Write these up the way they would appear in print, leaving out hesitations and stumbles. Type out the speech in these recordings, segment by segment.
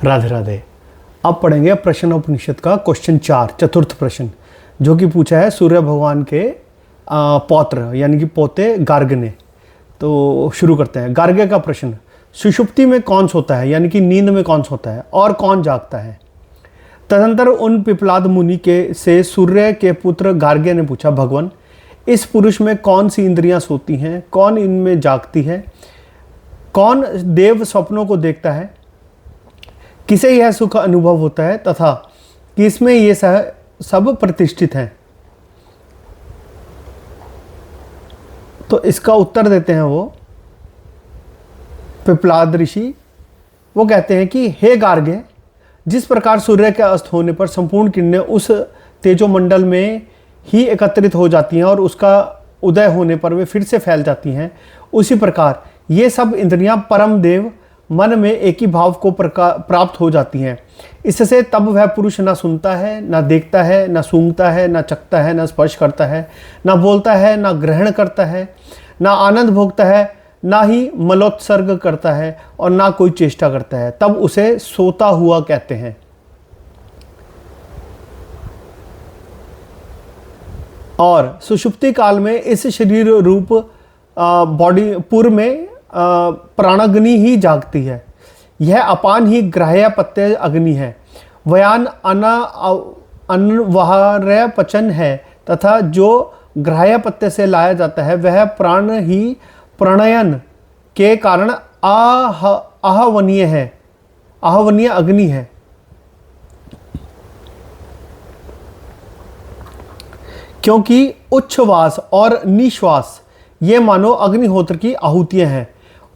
राधे राधे। अब पढ़ेंगे प्रश्नोपनिषद का क्वेश्चन 4, चतुर्थ प्रश्न, जो कि पूछा है सूर्य भगवान के पौत्र यानी कि पोते गार्ग ने। तो शुरू करते हैं। गार्ग्य का प्रश्न, सुषुप्ति में कौन सोता है यानी कि नींद में कौन सोता है और कौन जागता है? तदंतर उन पिपलाद मुनि के से सूर्य के पुत्र गार्ग्य ने पूछा, भगवान, इस पुरुष में कौन सी इंद्रियां सोती हैं, कौन इनमें जागती है, कौन देव स्वप्नों को देखता है, किसे यह सुख अनुभव होता है तथा किसमें ये सब प्रतिष्ठित हैं? तो इसका उत्तर देते हैं वो पिपलाद ऋषि। वो कहते हैं कि हे गार्ग्य, जिस प्रकार सूर्य के अस्त होने पर संपूर्ण किरणें उस तेजोमंडल में ही एकत्रित हो जाती हैं और उसका उदय होने पर वे फिर से फैल जाती हैं, उसी प्रकार ये सब इंद्रियां परम देव मन में एक ही भाव को प्राप्त हो जाती हैं। इससे तब वह पुरुष ना सुनता है, ना देखता है, ना सूंघता है, ना चखता है, ना स्पर्श करता है, ना बोलता है, ना ग्रहण करता है, ना आनंद भोगता है, ना ही मलोत्सर्ग करता है और ना कोई चेष्टा करता है, तब उसे सोता हुआ कहते हैं। और सुषुप्ति काल में इस शरीर रूप बॉडी पूर्व में प्राणाग्नि ही जागती है। यह अपान ही ग्राह्य पत्य अग्नि है, वयान अनवार्य पचन है तथा जो ग्राह्य पत्य से लाया जाता है वह प्राण ही प्रणयन के कारण आहवनीय है, आहवनीय अग्नि है। क्योंकि उच्छ्वास और निश्वास ये मानो अग्निहोत्र की आहुतियां हैं।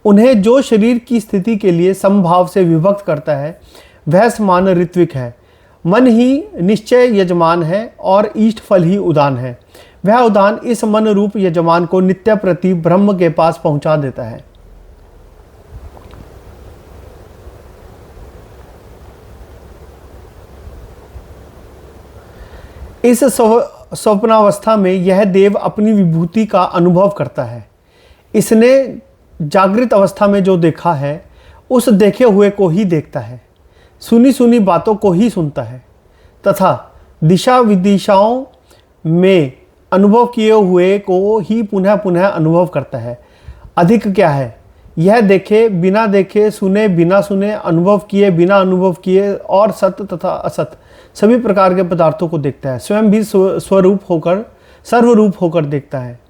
उन्हें जो शरीर की स्थिति के लिए समभाव से विभक्त करता है वह समान ऋत्विक है। मन ही निश्चय यजमान है और ईष्ट फल ही उदान है। वह उदान इस मन रूप यजमान को नित्य प्रति ब्रह्म के पास पहुंचा देता है। इस स्वप्नावस्था में यह देव अपनी विभूति का अनुभव करता है। इसने जागृत अवस्था में जो देखा है उस देखे हुए को ही देखता है, सुनी सुनी बातों को ही सुनता है तथा दिशा विदिशाओं में अनुभव किए हुए को ही पुनः पुनः अनुभव करता है। अधिक क्या है, यह देखे बिना देखे, सुने बिना सुने, अनुभव किए बिना अनुभव किए और सत्य तथा असत सभी प्रकार के पदार्थों को देखता है। स्वयं भी स्वरूप होकर सर्वरूप होकर देखता है।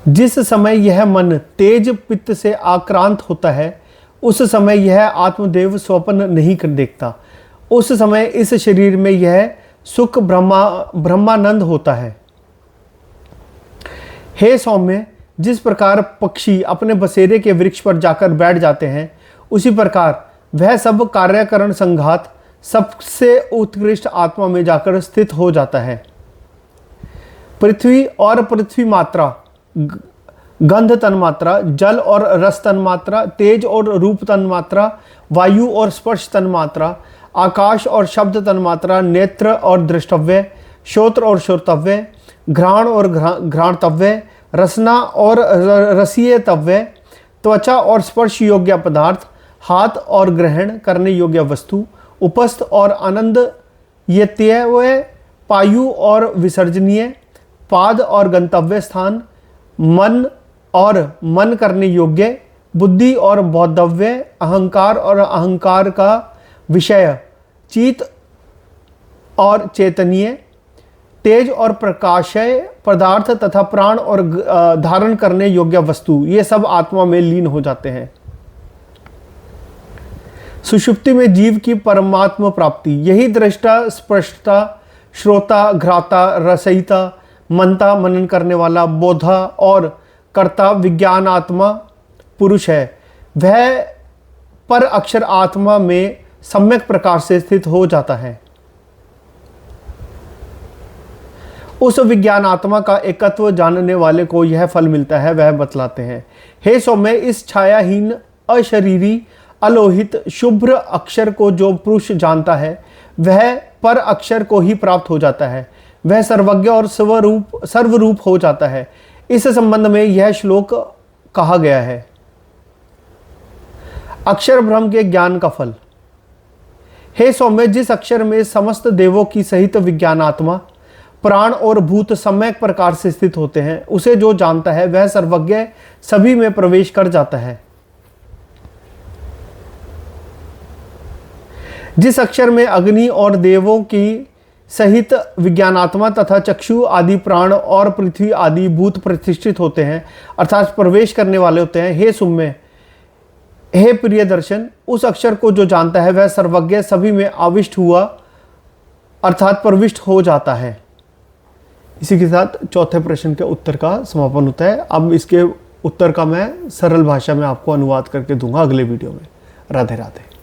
जिस समय यह मन तेज पित्त से आक्रांत होता है उस समय यह आत्मदेव स्वप्न नहीं कर देखता। उस समय इस शरीर में यह सुख ब्रह्मानंद होता है। हे सौम्य, जिस प्रकार पक्षी अपने बसेरे के वृक्ष पर जाकर बैठ जाते हैं उसी प्रकार वह सब कार्यकरण संघात सबसे उत्कृष्ट आत्मा में जाकर स्थित हो जाता है। पृथ्वी और पृथ्वी मात्रा, गंध तन्मात्रा, जल और रस तन्मात्रा, तेज और रूप तन्मात्रा, वायु और स्पर्श तन्मात्रा, आकाश और शब्द तन्मात्रा, नेत्र और दृष्टव्य, श्रोत्र और श्रोतव्य, घ्राण और घ्राणतव्य, रसना और रसीयतव्य, त्वचा और स्पर्श योग्य पदार्थ, हाथ और ग्रहण करने योग्य वस्तु, उपस्थ और आनंद यत्यय, पायु और विसर्जनीय, पाद और गंतव्य स्थान, मन और मन करने योग्य, बुद्धि और बोधव्य, अहंकार और अहंकार का विषय, चित और चेतनीय, तेज और प्रकाशय पदार्थ तथा प्राण और धारण करने योग्य वस्तु, ये सब आत्मा में लीन हो जाते हैं। सुषुप्ति में जीव की परमात्मा प्राप्ति, यही दृष्टा, स्पष्टता, श्रोता, घ्राता, रसयिता, मनता मनन करने वाला, बोधा और कर्ता विज्ञान आत्मा पुरुष है। वह पर अक्षर आत्मा में सम्यक प्रकार से स्थित हो जाता है। उस विज्ञान आत्मा का एकत्व जानने वाले को यह फल मिलता है, वह बतलाते हैं। हे सौम्य, इस छायाहीन अशरीरी अलोहित शुभ्र अक्षर को जो पुरुष जानता है वह पर अक्षर को ही प्राप्त हो जाता है। वह सर्वज्ञ और सर्वरूप हो जाता है। इस संबंध में यह श्लोक कहा गया है, अक्षर ब्रह्म के ज्ञान का फल। हे सौम्य, जिस अक्षर में समस्त देवों की सहित विज्ञानात्मा, प्राण और भूत सम्यक प्रकार से स्थित होते हैं, उसे जो जानता है वह सर्वज्ञ सभी में प्रवेश कर जाता है। जिस अक्षर में अग्नि और देवों की सहित विज्ञानात्मा तथा चक्षु आदि प्राण और पृथ्वी आदि भूत प्रतिष्ठित होते हैं, अर्थात प्रवेश करने वाले होते हैं, हे सौम्य, हे प्रिय दर्शन, उस अक्षर को जो जानता है वह सर्वज्ञ सभी में आविष्ट हुआ अर्थात प्रविष्ट हो जाता है। इसी के साथ चौथे प्रश्न के उत्तर का समापन होता है। अब इसके उत्तर का मैं सरल भाषा में आपको अनुवाद करके दूंगा अगले वीडियो में। राधे राधे।